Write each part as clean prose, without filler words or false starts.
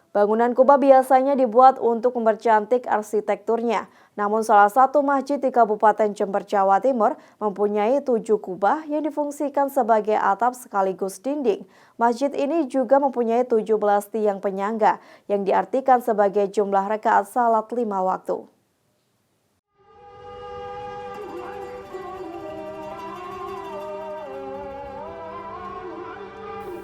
Bangunan kubah biasanya dibuat untuk mempercantik arsitekturnya. Namun salah satu masjid di Kabupaten Jember, Jawa Timur mempunyai 7 kubah yang difungsikan sebagai atap sekaligus dinding. Masjid ini juga mempunyai 17 tiang penyangga yang diartikan sebagai jumlah rakaat salat 5 waktu.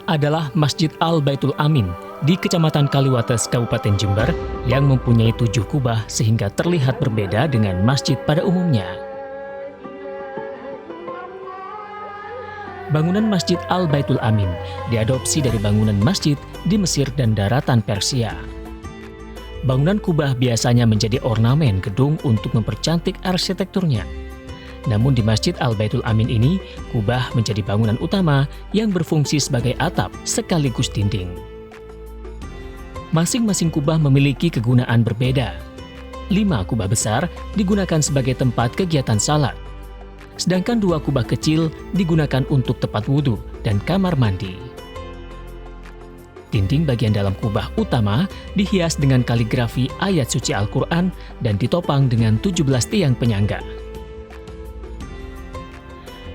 Adalah Masjid Al-Baitul Amin di Kecamatan Kaliwates, Kabupaten Jember yang mempunyai 7 kubah sehingga terlihat berbeda dengan masjid pada umumnya. Bangunan Masjid Al-Baitul Amin diadopsi dari bangunan masjid di Mesir dan daratan Persia. Bangunan kubah biasanya menjadi ornamen gedung untuk mempercantik arsitekturnya. Namun di Masjid Al-Baitul Amin ini, kubah menjadi bangunan utama yang berfungsi sebagai atap sekaligus dinding. Masing-masing kubah memiliki kegunaan berbeda. 5 kubah besar digunakan sebagai tempat kegiatan salat, sedangkan 2 kubah kecil digunakan untuk tempat wudhu dan kamar mandi. Dinding bagian dalam kubah utama dihias dengan kaligrafi ayat suci Al-Quran dan ditopang dengan 17 tiang penyangga.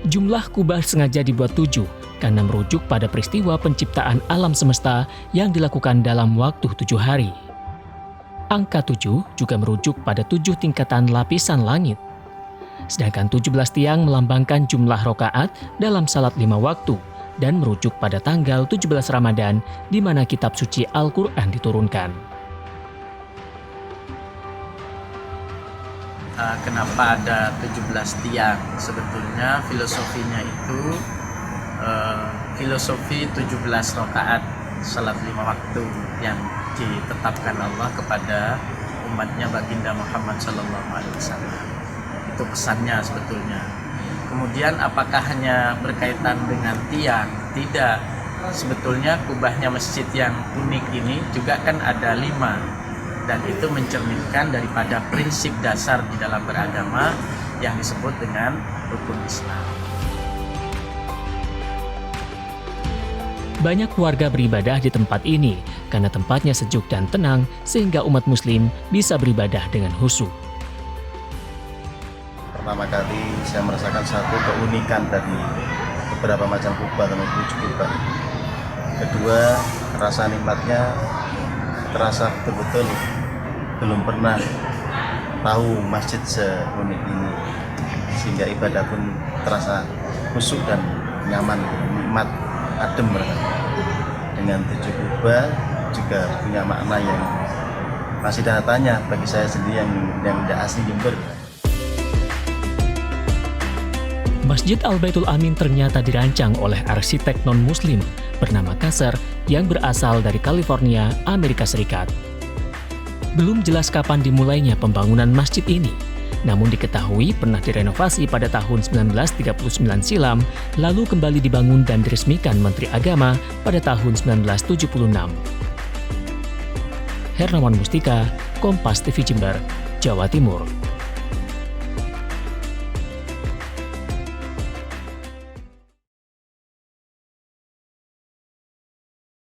Jumlah kubah sengaja dibuat 7 karena merujuk pada peristiwa penciptaan alam semesta yang dilakukan dalam waktu 7 hari. Angka 7 juga merujuk pada 7 tingkatan lapisan langit. Sedangkan 17 tiang melambangkan jumlah rakaat dalam salat 5 waktu dan merujuk pada tanggal 17 Ramadan di mana kitab suci Al-Quran diturunkan. Kenapa ada 17 tiang? Sebetulnya filosofinya itu filosofi 17 rakaat salat 5 waktu yang ditetapkan Allah kepada umatnya baginda Muhammad SAW. Itu pesannya sebetulnya. Kemudian apakah hanya berkaitan dengan tiang? Tidak. Sebetulnya kubahnya masjid yang unik ini juga kan ada 5. Dan itu mencerminkan daripada prinsip dasar di dalam beragama yang disebut dengan rukun Islam. Banyak warga beribadah di tempat ini karena tempatnya sejuk dan tenang sehingga umat muslim bisa beribadah dengan khusyuk. Pertama kali saya merasakan satu keunikan dari beberapa macam kubah atau 7 kubah. Kedua, rasa nikmatnya terasa betul-betul belum pernah tahu masjid seunik ini, sehingga ibadah pun terasa khusyuk dan nyaman, nikmat, adem dengan 7 kubah juga punya makna yang masih tanda tanya bagi saya sendiri yang tidak asli Jember. Masjid Al-Baitul Amin ternyata dirancang oleh arsitek non-muslim bernama Kasser yang berasal dari California, Amerika Serikat. Belum jelas kapan dimulainya pembangunan masjid ini, namun diketahui pernah direnovasi pada tahun 1939 silam, lalu kembali dibangun dan diresmikan Menteri Agama pada tahun 1976. Hernawan Mustika, Kompas TV Jember, Jawa Timur.